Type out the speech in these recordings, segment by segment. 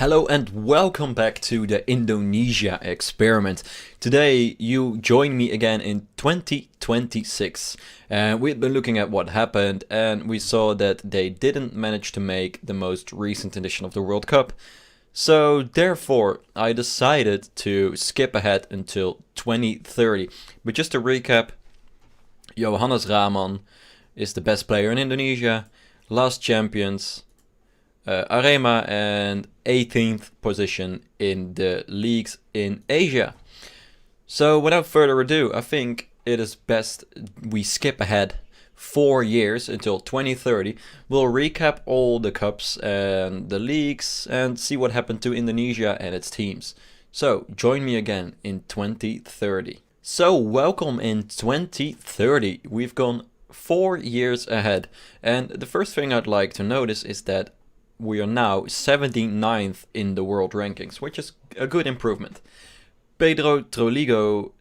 Hello and welcome back to the Indonesia experiment. Today you join me again in 2026. We've been looking at what happened and we saw that they didn't manage to make the most recent edition of the World Cup. So therefore I decided to skip ahead until 2030. But just to recap, Johannes Rahman is the best player in Indonesia, last champions, Arema, and 18th position in the leagues in Asia. So without further ado, I think it is best we skip ahead 4 years until 2030. We'll recap all the cups and the leagues and see what happened to Indonesia and its teams. So join me again in 2030. So welcome in 2030. We've gone 4 years ahead, and the first thing I'd like to notice is that we are now 79th in the world rankings, which is a good improvement. Pedro Troglio,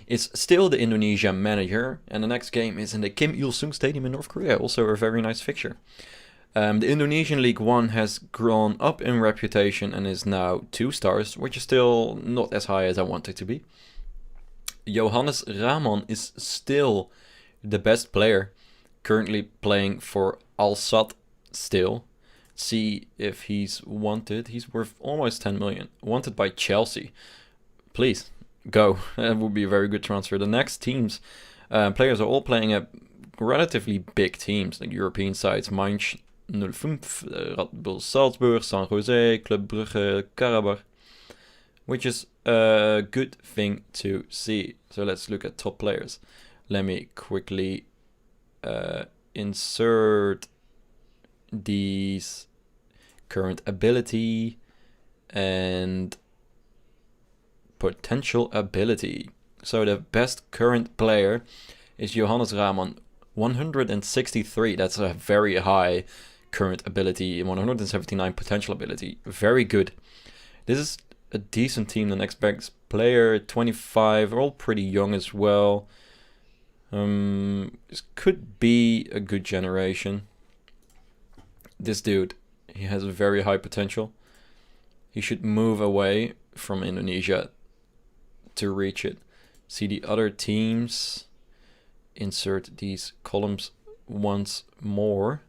is still the Indonesia manager, and the next game is in the Kim Il-sung Stadium in North Korea, also a very nice fixture. The Indonesian League 1 has grown up in reputation and is now 2 stars, which is still not as high as I want it to be. Johannes Rahman is still the best player, currently playing for Al Sadd still. See if he's wanted. He's worth almost 10 million. Wanted by Chelsea. Please, go. That would be a very good transfer. The next teams, players are all playing at relatively big teams, like European sides. Mainz 05, Red Bull Salzburg, San Jose, Club Brugge, Karabakh, which is a good thing to see. So let's look at top players. Let me quickly insert these current ability and potential ability. So the best current player is Johannes Rahman, 163. That's a very high current ability, 179 potential ability. Very good. This is a decent team. The next best player, 25, are all pretty young as well. This could be a good generation. This dude, he has a very high potential. He should move away from Indonesia to reach it. See the other teams. Insert these columns once more.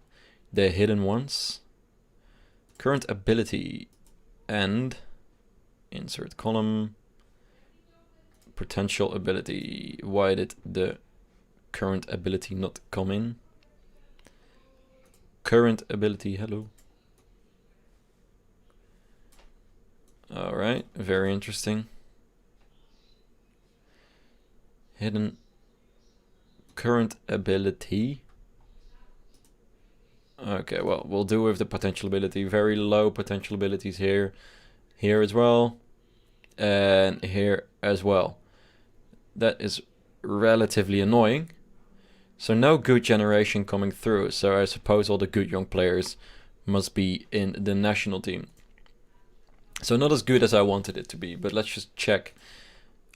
The hidden ones. Current ability and insert column. Potential ability. Why did the current ability not come in? Current ability, hello. Alright, very interesting. Hidden current ability. Okay, well, we'll do with the potential ability. Very low potential abilities here. Here as well. And here as well. That is relatively annoying. So no good generation coming through. So I suppose all the good young players must be in the national team. So not as good as I wanted it to be. But let's just check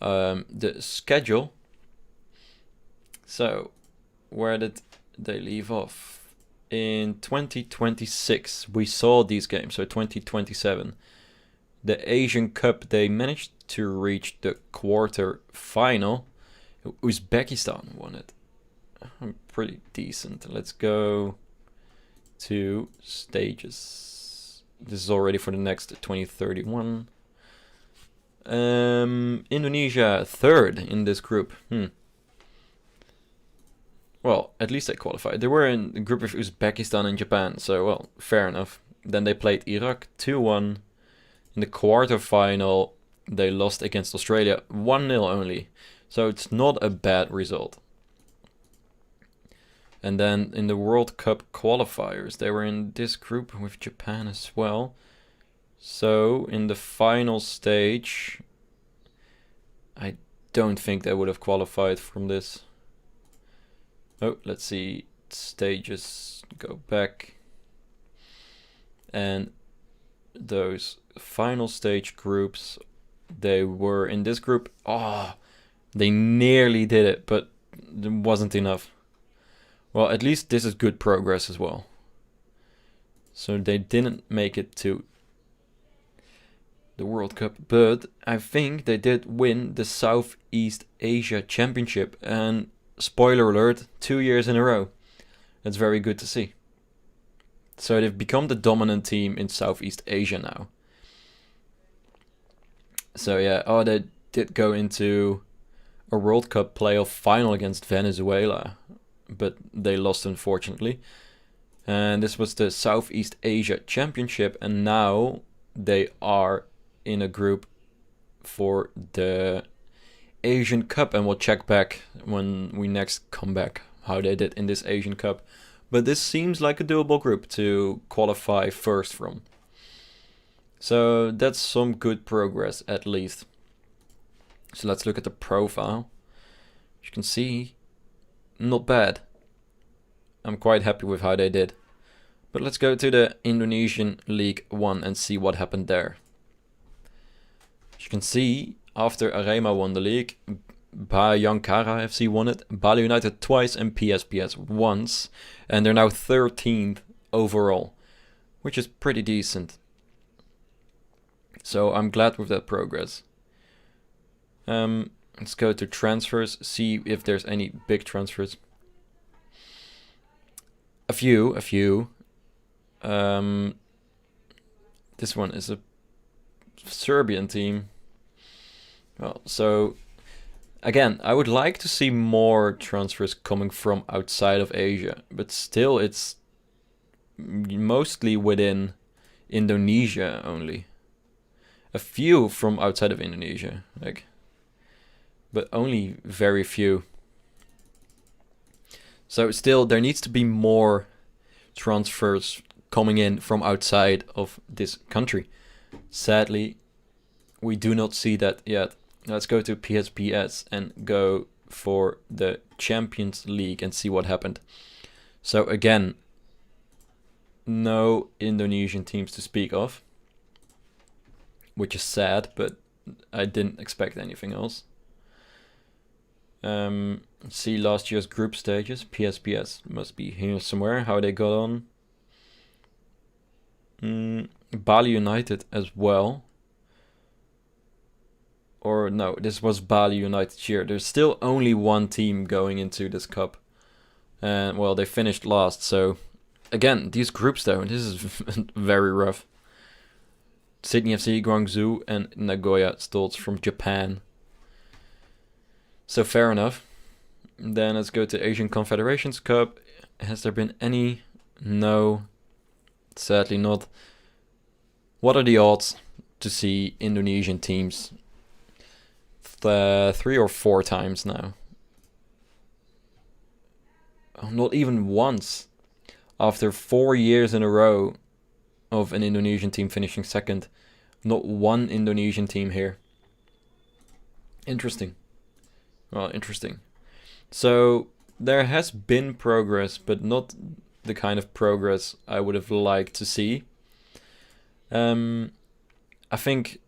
the schedule. So where did they leave off? In 2026 we saw these games. So 2027. The Asian Cup, they managed to reach the quarter final. Uzbekistan won it. Pretty decent. Let's go to stages. This is already for the next 2031. Indonesia third in this group. Well, at least they qualified. They were in the group of Uzbekistan and Japan, so well, fair enough. Then they played Iraq 2-1. In the quarterfinal, they lost against Australia 1-0 only. So it's not a bad result. And then in the World Cup qualifiers, they were in this group with Japan as well. So in the final stage, I don't think they would have qualified from this. Oh, let's see. Stages, go back. And those final stage groups, they were in this group. Oh, they nearly did it, but it wasn't enough. Well, at least this is good progress as well. So they didn't make it to the World Cup, but I think they did win the Southeast Asia Championship, and spoiler alert, 2 years in a row. That's very good to see. So they've become the dominant team in Southeast Asia now. So yeah, they did go into a World Cup playoff final against Venezuela, but they lost unfortunately. And this was the Southeast Asia Championship, and now they are in a group for the Asian Cup, and we'll check back when we next come back how they did in this Asian Cup. But this seems like a doable group to qualify first from. So that's some good progress at least. So let's look at the profile. As you can see, not bad. I'm quite happy with how they did. But let's go to the Indonesian League 1 and see what happened there. As you can see, after Arema won the league, Bayangkara FC won it, Bali United twice, and PSPS once. And they're now 13th overall, which is pretty decent. So I'm glad with that progress. Let's go to transfers, see if there's any big transfers. A few. This one is a Serbian team. Well, so again, I would like to see more transfers coming from outside of Asia, but still it's mostly within Indonesia only. A few from outside of Indonesia, but only very few. So still, there needs to be more transfers coming in from outside of this country. Sadly, we do not see that yet. Let's go to PSPS and go for the Champions League and see what happened. So again, no Indonesian teams to speak of, which is sad, but I didn't expect anything else. See last year's group stages. PSPS must be here somewhere. How they got on. Bali United as well. Or no, this was Bali United year. There's still only one team going into this cup. And well, they finished last. So again, these groups though, this is very rough. Sydney FC, Guangzhou, and Nagoya Stolz from Japan. So fair enough. Then let's go to Asian Confederations Cup. Has there been any? No, sadly not. What are the odds to see Indonesian teams 3 or 4 times now? Not even once. After 4 years in a row of an Indonesian team finishing second, not one Indonesian team here. Interesting. Well, interesting. So there has been progress, but not the kind of progress I would have liked to see. I think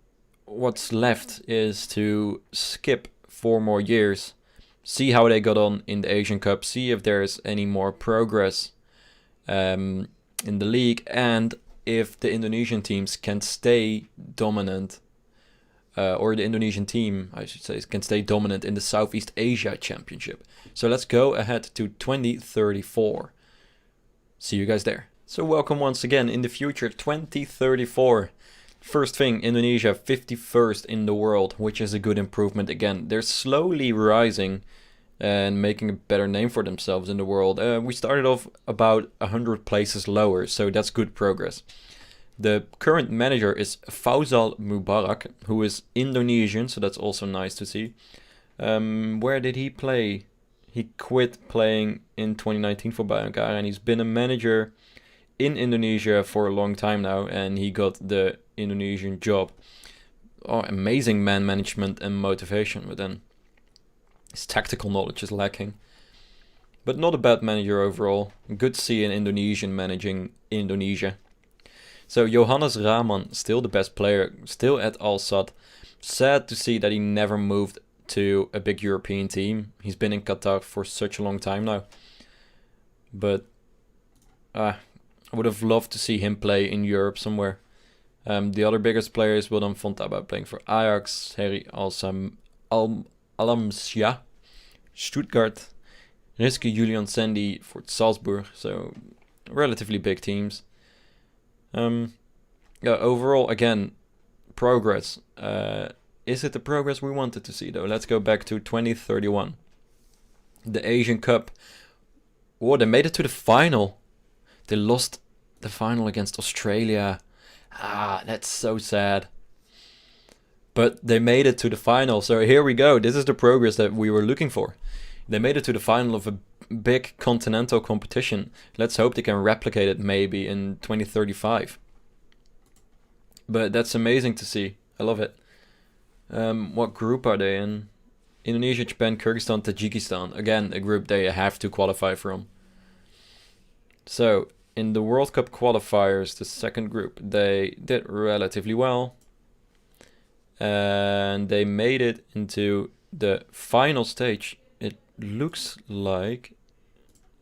what's left is to skip 4 more years, see how they got on in the Asian Cup, see if there's any more progress in the league, and if the Indonesian teams can stay dominant, or the Indonesian team, I should say, can stay dominant in the Southeast Asia Championship. So let's go ahead to 2034. See you guys there. So welcome once again in the future, 2034. First thing, Indonesia 51st in the world, which is a good improvement again. They're slowly rising and making a better name for themselves in the world. We started off about 100 places lower, so that's good progress. The current manager is Fauzal Mubarak, who is Indonesian, so that's also nice to see. Where did he play? He quit playing in 2019 for Bayangkara, and he's been a manager in Indonesia for a long time now, and he got the Indonesian job. Oh, amazing man management and motivation, but then his tactical knowledge is lacking. But not a bad manager overall. Good to see an Indonesian managing Indonesia. So Johannes Rahman, still the best player, still at Al Sadd. Sad to see that he never moved to a big European team. He's been in Qatar for such a long time now. But I would have loved to see him play in Europe somewhere. The other biggest players, Willem Fontaba playing for Ajax, Harry Alamsia, Stuttgart, Rizky Julian Sandy for Salzburg, so relatively big teams. Yeah, overall, again, progress. Is it the progress we wanted to see, though? Let's go back to 2031. The Asian Cup. Oh, they made it to the final. They lost the final against Australia. Ah, that's so sad. But they made it to the final, so here we go. This is the progress that we were looking for. They made it to the final of a big continental competition. Let's hope they can replicate it maybe in 2035. But that's amazing to see. I love it. What group are they in? Indonesia, Japan, Kyrgyzstan, Tajikistan. Again, a group they have to qualify from. So, in the World Cup qualifiers, the second group, they did relatively well. And they made it into the final stage. It looks like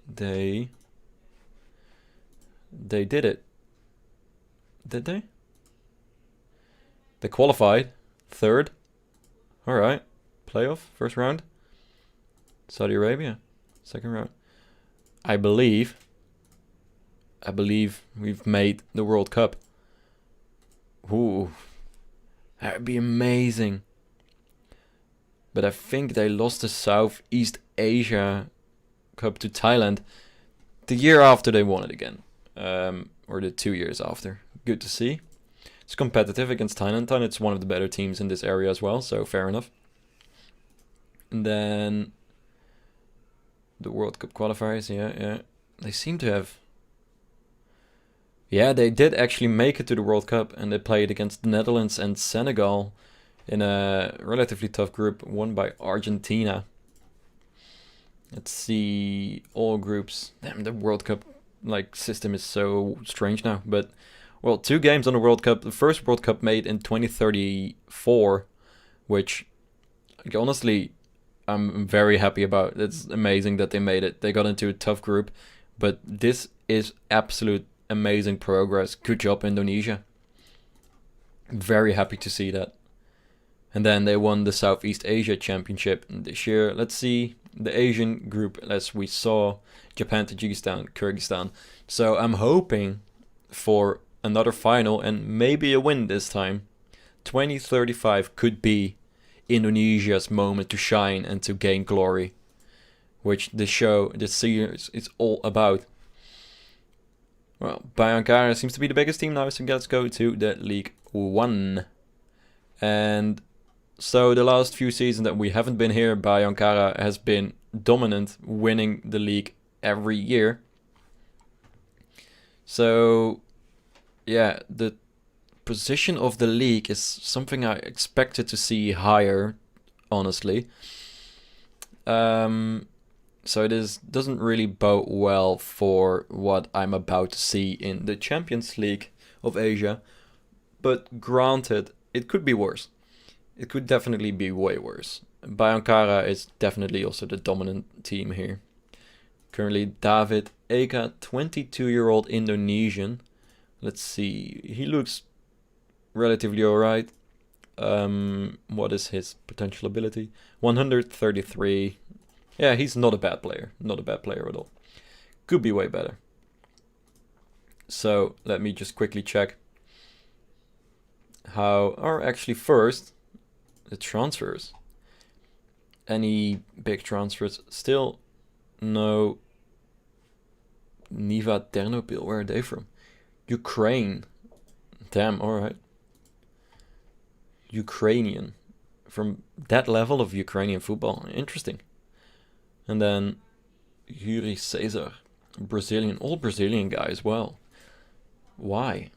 they did it. Did they? They qualified. Third. Alright. Playoff. First round. Saudi Arabia. Second round. I believe we've made the World Cup. Ooh. That would be amazing. But I think they lost the Southeast Asia Cup to Thailand the year after they won it again. Or the 2 years after. Good to see. It's competitive against Thailand. Thailand's one of the better teams in this area as well, so fair enough. And then the World Cup qualifiers, yeah. They seem to have... Yeah, they did actually make it to the World Cup, and they played against the Netherlands and Senegal in a relatively tough group, won by Argentina. Let's see, all groups. Damn, the World Cup system is so strange now. But, well, 2 games on the World Cup. The first World Cup made in 2034, which, honestly, I'm very happy about. It's amazing that they made it. They got into a tough group, but this is absolute amazing progress. Good job, Indonesia. Very happy to see that. And then they won the Southeast Asia Championship this year. Let's see the Asian group, as we saw, Japan, Tajikistan, Kyrgyzstan. So I'm hoping for another final and maybe a win this time. 2035 could be Indonesia's moment to shine and to gain glory, which this series is all about. Well, Bayangkara seems to be the biggest team now, so let's go to the League 1. And so the last few seasons that we haven't been here, Bayangkara has been dominant, winning the league every year. So, yeah, the position of the league is something I expected to see higher, honestly. So it doesn't really bode well for what I'm about to see in the Champions League of Asia. But granted, it could be worse. It could definitely be way worse. Bayangkara is definitely also the dominant team here. Currently David Eka, 22-year-old Indonesian. Let's see, he looks relatively alright. What is his potential ability? 133. Yeah, he's not a bad player. Not a bad player at all. Could be way better. So, let me just quickly check how are actually first the transfers. Any big transfers? Still no. Niva Ternopil, where are they from? Ukraine. Damn, alright. Ukrainian. From that level of Ukrainian football. Interesting. And then Yuri Cesar, Brazilian, all Brazilian guy as well. Why?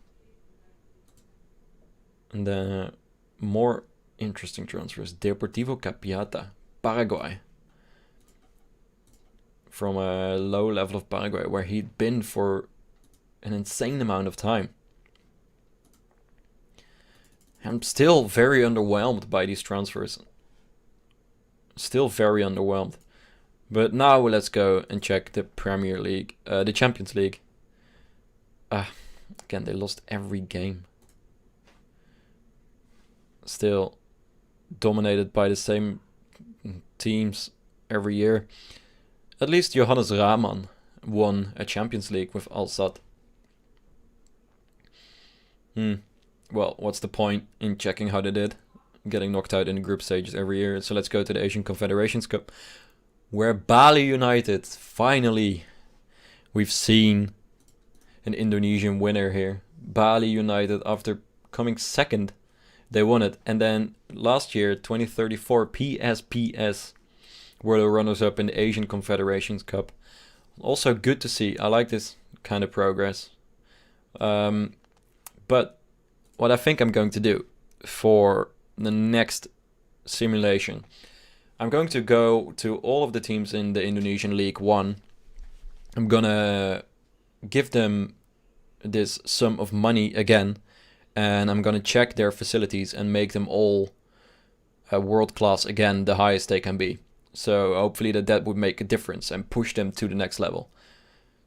And then more interesting transfers. Deportivo Capiata, Paraguay. From a low level of Paraguay, where he'd been for an insane amount of time. I'm still very underwhelmed by these transfers. Still very underwhelmed. But now let's go and check the Premier League, the Champions League. Again, they lost every game. Still dominated by the same teams every year. At least Johannes Rahman won a Champions League with Al Sadd. Well, what's the point in checking how they did? Getting knocked out in the group stages every year. So let's go to the Asian Confederations Cup, where Bali United, finally, we've seen an Indonesian winner here. Bali United, after coming second, they won it. And then last year, 2034, PSPS were the runners-up in the Asian Confederations Cup. Also good to see. I like this kind of progress. But what I think I'm going to do for the next simulation, I'm going to go to all of the teams in the Indonesian League 1. I'm gonna give them this sum of money again, and I'm gonna check their facilities and make them all world class again, the highest they can be. So hopefully that would make a difference and push them to the next level.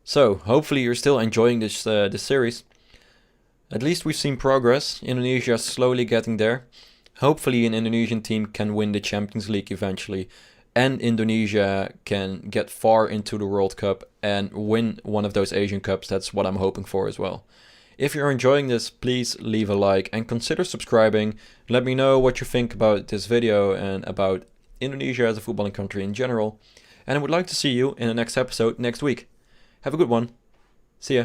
So hopefully you're still enjoying this series. At least we've seen progress. Indonesia is slowly getting there. Hopefully an Indonesian team can win the Champions League eventually, and Indonesia can get far into the World Cup and win one of those Asian Cups. That's what I'm hoping for as well. If you're enjoying this, please leave a like and consider subscribing. Let me know what you think about this video and about Indonesia as a footballing country in general. And I would like to see you in the next episode next week. Have a good one. See ya.